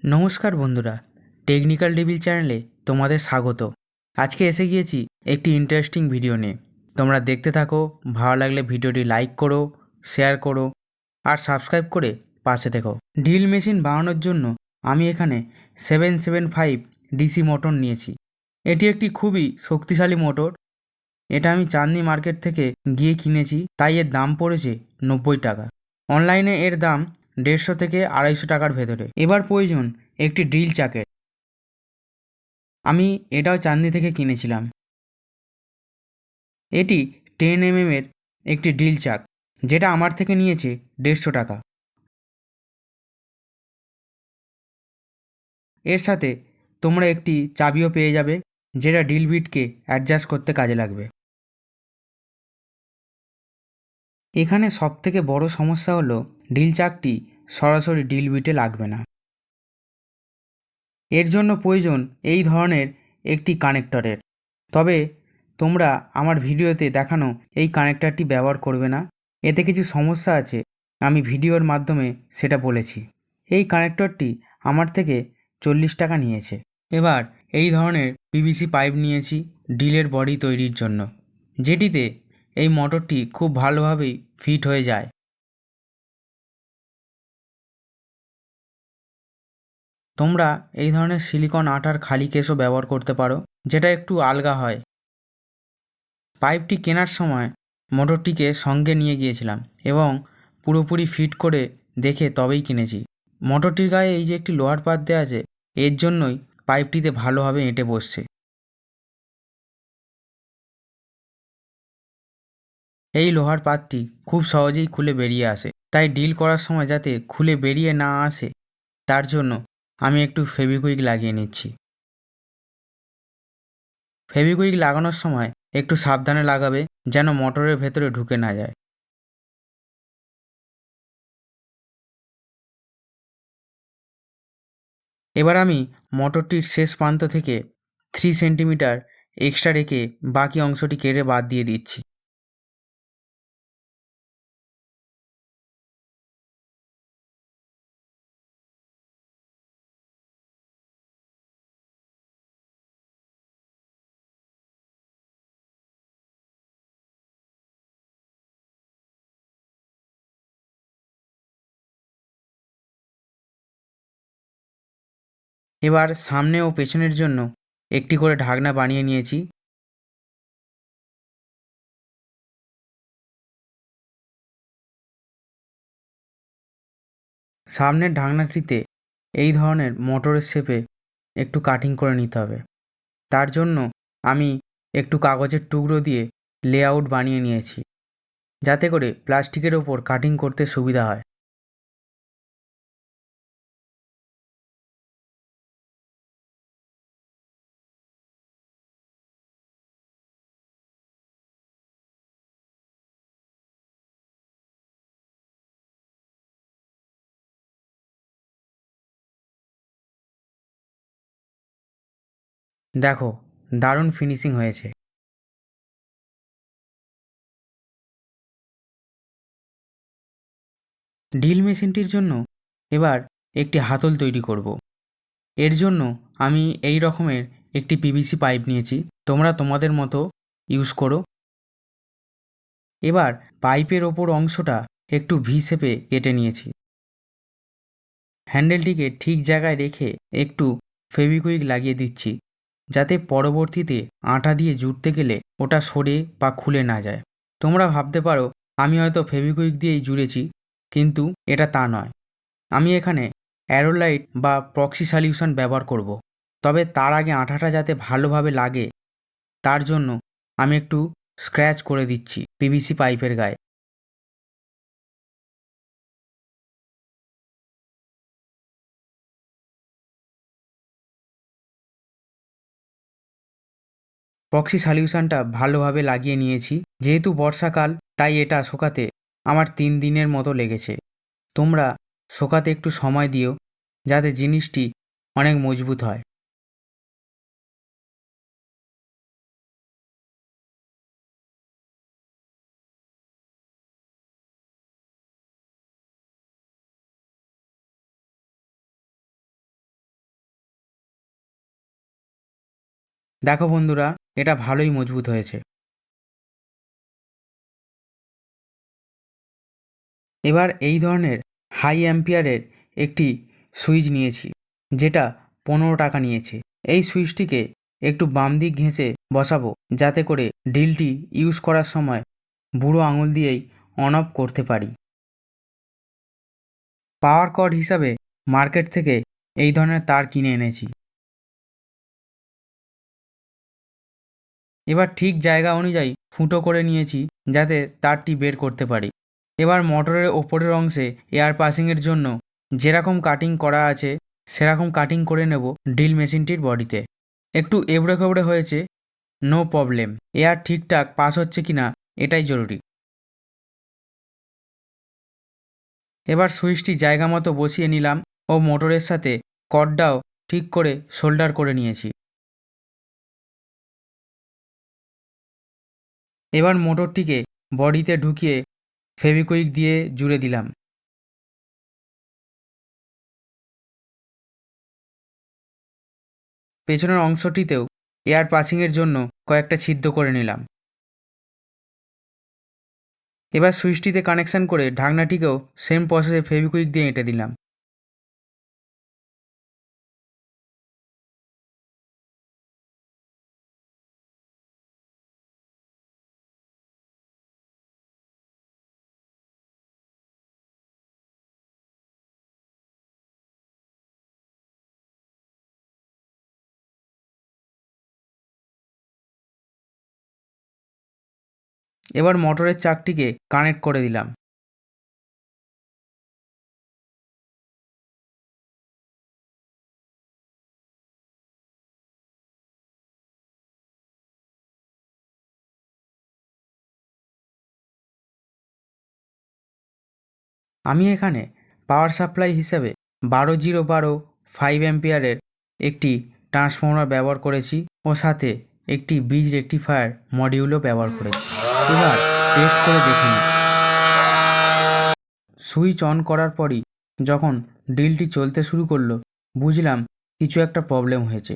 নমস্কার বন্ধুরা, technical devil চ্যানেলে তোমাদের স্বাগত। আজকে এসে গিয়েছি একটি ইন্টারেস্টিং ভিডিও নিয়ে। তোমরা দেখতে থাকো, ভালো লাগলে ভিডিওটি লাইক করো, শেয়ার করো আর সাবস্ক্রাইব করে পাশে থেকো। ড্রিল মেশিন বানানোর জন্য আমি এখানে 775 ডিসি মোটর নিয়েছি। এটি একটি খুবই শক্তিশালী মোটর। এটা আমি চাঁদনি মার্কেট থেকে গিয়ে কিনেছি, তাই এর দাম পড়েছে 90 টাকা। অনলাইনে এর দাম 150 থেকে 250 টাকার ভেতরে। এবার প্রয়োজন একটি ড্রিল চাকের। আমি এটাও চাঁদনি থেকে কিনেছিলাম। এটি 10 এর একটি ড্রিল চাক, যেটা আমার থেকে নিয়েছে 150 টাকা। এর সাথে তোমরা একটি চাবিও পেয়ে যাবে, যেটা ড্রিল বিটকে অ্যাডজাস্ট করতে কাজে লাগবে। এখানে সবথেকে বড় সমস্যা হলো ড্রিল চাকটি সরাসরি ড্রিল বিটে লাগবে না। এর জন্য প্রয়োজন এই ধরনের একটি কানেক্টরের। তবে তোমরা আমার ভিডিওতে দেখানো এই কানেক্টরটি ব্যবহার করবে না, এতে কিছু সমস্যা আছে, আমি ভিডিওর মাধ্যমে সেটা বলেছি। এই কানেক্টরটি আমার থেকে 40 টাকা নিয়েছে। এবার এই ধরনের পিভিসি পাইপ নিয়েছি ড্রিলের বডি তৈরির জন্য, যেটিতে এই মোটরটি খুব ভালোভাবেই ফিট হয়ে যায়। তোমরা এই ধরনের সিলিকন আঠার খালি কেসও ব্যবহার করতে পারো, যেটা একটু আলগা হয়। পাইপটি কেনার সময় মোটরটিকে সঙ্গে নিয়ে গিয়েছিলাম এবং পুরোপুরি ফিট করে দেখে তবেই কিনেছি। মোটরটির গায়ে এই যে একটি লোহার পাত দেওয়া আছে, এর জন্যই পাইপটিতে ভালোভাবে এঁটে বসছে। এই লোহার পাতটি খুব সহজেই খুলে বেরিয়ে আসে, তাই ডিল করার সময় যাতে খুলে বেরিয়ে না আসে তার জন্য আমি একটু ফেভিকুইক লাগিয়ে নিচ্ছি। ফেভিকুইক লাগানোর সময় একটু সাবধানে লাগাবে, যেন মোটরের ভেতরে ঢুকে না যায়। এবার আমি মোটরটির শেষ প্রান্ত থেকে 3 সেন্টিমিটার এক্সট্রা রেখে বাকি অংশটি কেটে বাদ দিয়ে দিচ্ছি। এবার সামনে ও পেছনের জন্য একটি করে ঢাকনা বানিয়ে নিয়েছি। সামনের ঢাকনাটিতে এই ধরনের মোটরের শেপে একটু কাটিং করে নিতে হবে। তার জন্য আমি একটু কাগজের টুকরো দিয়ে লেআউট বানিয়ে নিয়েছি, যাতে করে প্লাস্টিকের ওপর কাটিং করতে সুবিধা হয়। দেখো, দারুণ ফিনিশিং হয়েছে। ড্রিল মেশিনটির জন্য এবার একটি হাতল তৈরি করব। এর জন্য আমি এই রকমের একটি পিভিসি পাইপ নিয়েছি, তোমরা তোমাদের মতো ইউজ করো। এবার পাইপের ওপর অংশটা একটু ভি শেপে কেটে নিয়েছি। হ্যান্ডেলটিকে ঠিক জায়গায় রেখে একটু ফেভিকুইক লাগিয়ে দিচ্ছি, যাতে পরবর্তীতে আঠা দিয়ে জুড়তে গেলে ওটা সরে বা খুলে না যায়। তোমরা ভাবতে পারো আমি হয়তো ফেভিকুইক দিয়েই জুড়েছি, কিন্তু এটা তা নয়। আমি এখানে অ্যারোলাইট বা প্রক্সি সলিউশন ব্যবহার করব। তবে তার আগে আঠাটা যাতে ভালোভাবে লাগে তার জন্য আমি একটু স্ক্র্যাচ করে দিচ্ছি পিভিসি পাইপের গায়ে। প্রক্সি সলিউশনটা ভালোভাবে লাগিয়ে নিয়েছি। যেহেতু বর্ষাকাল, তাই এটা শোকাতে আমার 3 দিনের মতো লেগেছে। তোমরা শোকাতে একটু সময় দিও, যাতে জিনিসটি অনেক মজবুত হয়। দেখো বন্ধুরা, এটা ভালোই মজবুত হয়েছে। এবার এই ধরনের হাই অ্যাম্পিয়ারের একটি সুইচ নিয়েছি, যেটা 15 টাকা নিয়েছে। এই সুইচটিকে একটু বাম দিক ঘেঁষে বসাবো, যাতে করে ড্রিলটি ইউজ করার সময় বুড়ো আঙুল দিয়েই অন অফ করতে পারি। পাওয়ার কর্ড হিসাবে মার্কেট থেকে এই ধরনের তার কিনে এনেছি। এবার ঠিক জায়গা অনুযায়ী ফুটো করে নিয়েছি, যাতে তারটি বের করতে পারি। এবার মোটরের ওপরের অংশে এয়ার পাসিংয়ের জন্য যেরকম কাটিং করা আছে সেরকম কাটিং করে নেব ড্রিল মেশিনটির বডিতে। একটু এবড়ো খেবড়ে হয়েছে, নো প্রবলেম। এয়ার ঠিকঠাক পাস হচ্ছে কিনা এটাই জরুরি। এবার সুইচটি জায়গা মতো বসিয়ে নিলাম ও মোটরের সাথে কর্ডটাও ঠিক করে শোল্ডার করে নিয়েছি। এবার মোটরটিকে বডিতে ঢুকিয়ে ফেভিকুইক দিয়ে জুড়ে দিলাম। পেছনের অংশটিতেও এয়ার পাসিংয়ের জন্য কয়েকটা ছিদ্র করে নিলাম। এবার সুইচটিতে কানেকশান করে ঢাকনাটিকেও সেম প্রসেসে ফেভিকুইক দিয়ে এঁটে দিলাম। এবার মোটরের চাকটিকে কানেক্ট করে দিলাম। আমি এখানে পাওয়ার সাপ্লাই হিসেবে 12 0 12 5 অ্যাম্পিয়ারের একটি ট্রান্সফর্মার ব্যবহার করেছি ও সাথে একটি ব্রিজ রেকটিফায়ার মডিউলও ব্যবহার করেছি। এবার টেস্ট করে দেখুন। সুইচ অন করার পরই যখন ড্রিলটি চলতে শুরু করলো, বুঝলাম কিছু একটা প্রবলেম হয়েছে।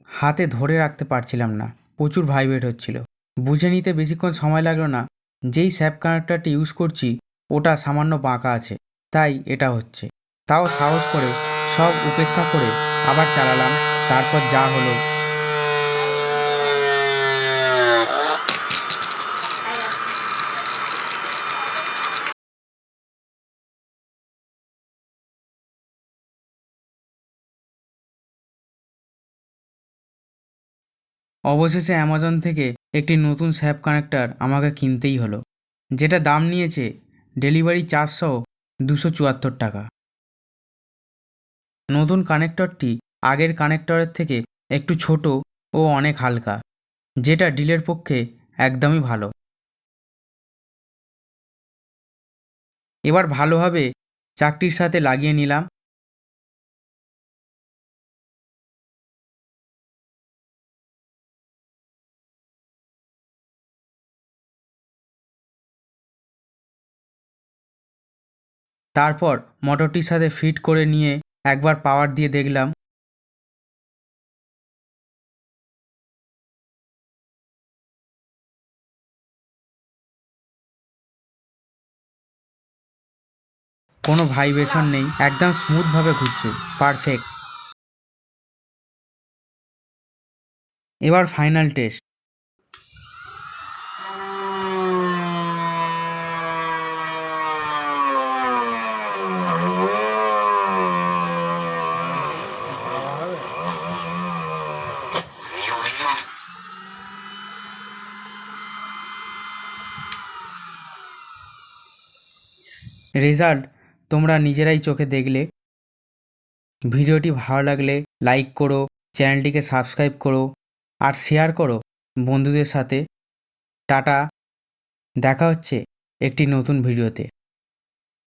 হাতে ধরে রাখতে পারছিলাম না, প্রচুর ভাইব্রেট হচ্ছিল। বুঝে নিতে বেশিক্ষণ সময় লাগলো না। যেই স্যাপ কানেক্টরটি ইউজ করছি ওটা সামান্য বাঁকা আছে, তাই এটা হচ্ছে। তাও সাহস করে সব উপেক্ষা করে আবার চালালাম। তারপর যা হলো। অবশেষে অ্যামাজন থেকে একটি নতুন স্যাপ কানেক্টর আমাকে কিনতেই হলো, যেটা দাম নিয়েছে ডেলিভারি চার্জ সহ 274 টাকা। নতুন কানেক্টরটি আগের কানেক্টরের থেকে একটু ছোট ও অনেক হালকা, যেটা ড্রিলের পক্ষে একদমই ভালো। এবার ভালোভাবে চাকটির সাথে লাগিয়ে নিলাম। তারপর মোটরটির সাথে ফিট করে নিয়ে একবার পাওয়ার দিয়ে দেখলাম। কোনো ভাইব্রেশন নেই, একদম স্মুথভাবে ঘুরছে, পারফেক্ট। এবার ফাইনাল টেস্ট। রেজাল্ট তোমরা নিজেরাই চোখে দেখলে। ভিডিওটি ভালো লাগলে লাইক করো, চ্যানেলটিকে সাবস্ক্রাইব করো আর শেয়ার করো বন্ধুদের সাথে। টাটা, দেখা হচ্ছে একটি নতুন ভিডিওতে।